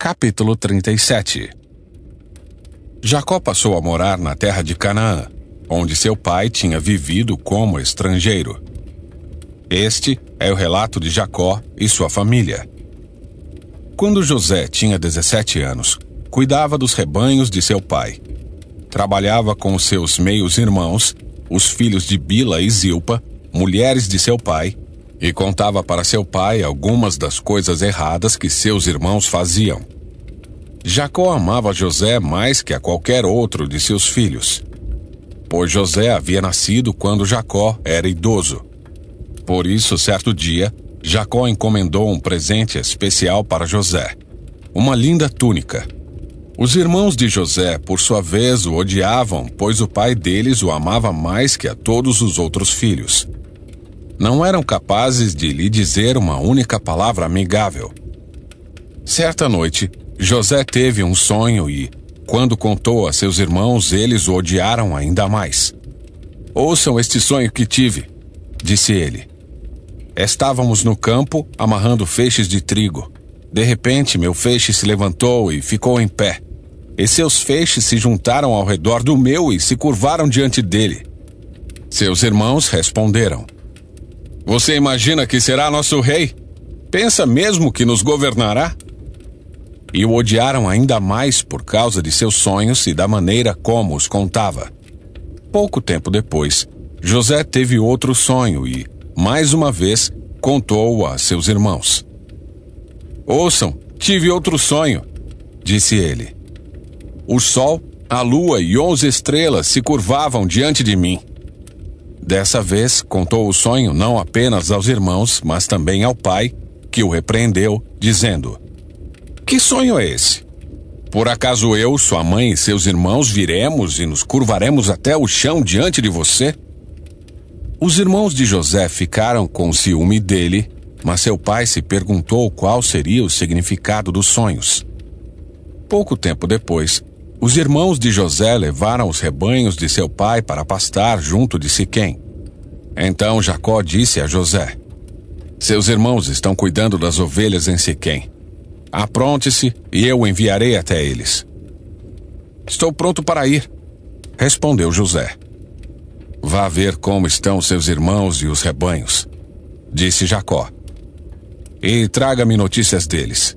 Capítulo 37. Jacó passou a morar na terra de Canaã, onde seu pai tinha vivido como estrangeiro. Este é o relato de Jacó e sua família. Quando José tinha 17 anos, cuidava dos rebanhos de seu pai. Trabalhava com seus meios-irmãos, os filhos de Bila e Zilpa, mulheres de seu pai, e contava para seu pai algumas das coisas erradas que seus irmãos faziam. Jacó amava José mais que a qualquer outro de seus filhos, pois José havia nascido quando Jacó era idoso. Por isso, certo dia, Jacó encomendou um presente especial para José, uma linda túnica. Os irmãos de José, por sua vez, o odiavam, pois o pai deles o amava mais que a todos os outros filhos. Não eram capazes de lhe dizer uma única palavra amigável. Certa noite, José teve um sonho e, quando contou a seus irmãos, eles o odiaram ainda mais. "Ouçam este sonho que tive", disse ele. "Estávamos no campo, amarrando feixes de trigo. De repente, meu feixe se levantou e ficou em pé. E seus feixes se juntaram ao redor do meu e se curvaram diante dele. Seus irmãos responderam: Você imagina que será nosso rei? Pensa mesmo que nos governará?" E o odiaram ainda mais por causa de seus sonhos e da maneira como os contava. Pouco tempo depois, José teve outro sonho e, mais uma vez, contou-o a seus irmãos. "Ouçam, tive outro sonho", disse ele. "O sol, a lua e 11 estrelas se curvavam diante de mim." Dessa vez, contou o sonho não apenas aos irmãos, mas também ao pai, que o repreendeu, dizendo: "Que sonho é esse? Por acaso eu, sua mãe e seus irmãos viremos e nos curvaremos até o chão diante de você?" Os irmãos de José ficaram com ciúme dele, mas seu pai se perguntou qual seria o significado dos sonhos. Pouco tempo depois, os irmãos de José levaram os rebanhos de seu pai para pastar junto de Siquém. Então Jacó disse a José: "Seus irmãos estão cuidando das ovelhas em Siquém. Apronte-se e eu o enviarei até eles." "Estou pronto para ir", respondeu José. "Vá ver como estão seus irmãos e os rebanhos", disse Jacó, "e traga-me notícias deles."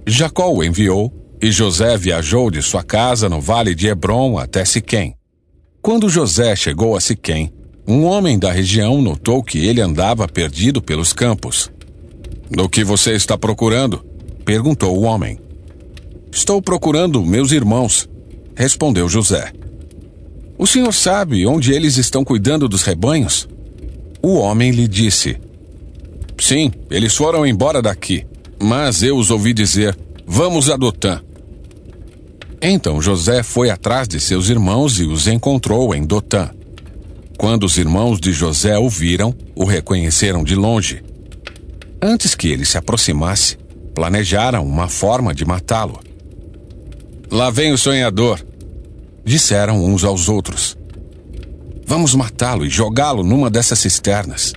Jacó o enviou, e José viajou de sua casa no vale de Hebrom até Siquém. Quando José chegou a Siquém, um homem da região notou que ele andava perdido pelos campos. "Do que você está procurando?", perguntou o homem. "Estou procurando meus irmãos", respondeu José. "O senhor sabe onde eles estão cuidando dos rebanhos?" O homem lhe disse: "Sim, eles foram embora daqui, mas eu os ouvi dizer: Vamos a Dotã." Então José foi atrás de seus irmãos e os encontrou em Dotã. Quando os irmãos de José o viram, o reconheceram de longe. Antes que ele se aproximasse, planejaram uma forma de matá-lo. "Lá vem o sonhador", disseram uns aos outros. "Vamos matá-lo e jogá-lo numa dessas cisternas.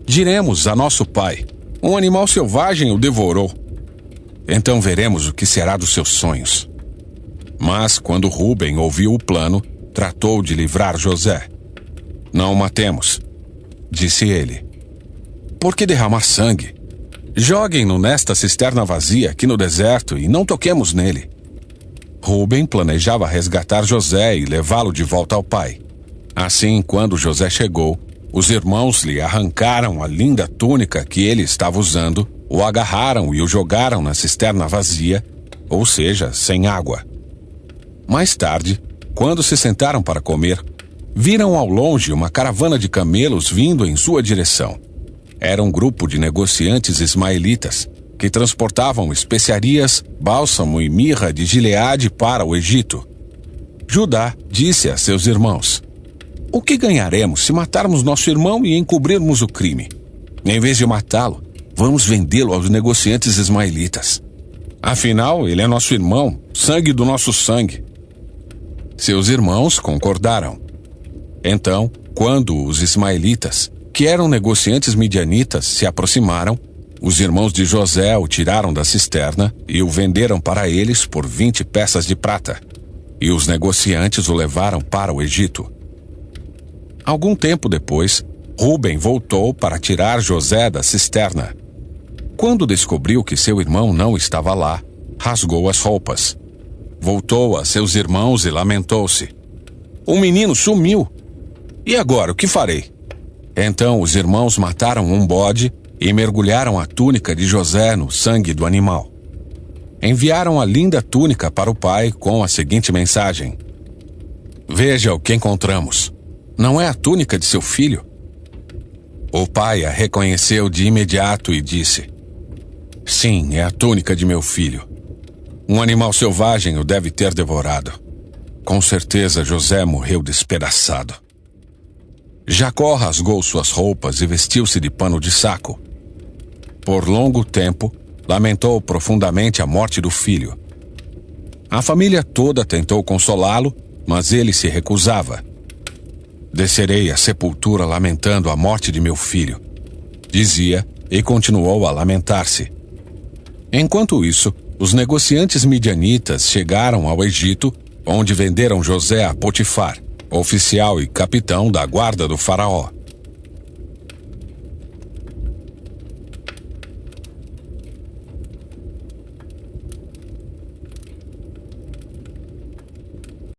Diremos a nosso pai: um animal selvagem o devorou. Então veremos o que será dos seus sonhos." Mas quando Rúben ouviu o plano, tratou de livrar José. "Não o matemos", disse ele. "Por que derramar sangue? Joguem-no nesta cisterna vazia aqui no deserto e não toquemos nele." Rúben planejava resgatar José e levá-lo de volta ao pai. Assim, quando José chegou, os irmãos lhe arrancaram a linda túnica que ele estava usando, o agarraram e o jogaram na cisterna vazia, ou seja, sem água. Mais tarde, quando se sentaram para comer, viram ao longe uma caravana de camelos vindo em sua direção. Era um grupo de negociantes ismaelitas que transportavam especiarias, bálsamo e mirra de Gileade para o Egito. Judá disse a seus irmãos: "O que ganharemos se matarmos nosso irmão e encobrirmos o crime? Em vez de matá-lo, vamos vendê-lo aos negociantes ismaelitas. Afinal, ele é nosso irmão, sangue do nosso sangue." Seus irmãos concordaram. Então, quando os ismaelitas, que eram negociantes midianitas, se aproximaram, os irmãos de José o tiraram da cisterna e o venderam para eles por 20 peças de prata, e os negociantes o levaram para o Egito. Algum tempo depois, Rúben voltou para tirar José da cisterna. Quando descobriu que seu irmão não estava lá, rasgou as roupas. Voltou a seus irmãos e lamentou-se. O menino sumiu. E agora, o que farei? Então os irmãos mataram um bode e mergulharam a túnica de José no sangue do animal. Enviaram a linda túnica para o pai com a seguinte mensagem: Veja o que encontramos. Não é a túnica de seu filho? O pai a reconheceu de imediato e disse: Sim, é a túnica de meu filho. Um animal selvagem o deve ter devorado. Com certeza José morreu despedaçado. Jacó rasgou suas roupas e vestiu-se de pano de saco. Por longo tempo, lamentou profundamente a morte do filho. A família toda tentou consolá-lo, mas ele se recusava. Descerei à sepultura lamentando a morte de meu filho, dizia, e continuou a lamentar-se. Enquanto isso, os negociantes midianitas chegaram ao Egito, onde venderam José a Potifar, oficial e capitão da guarda do faraó.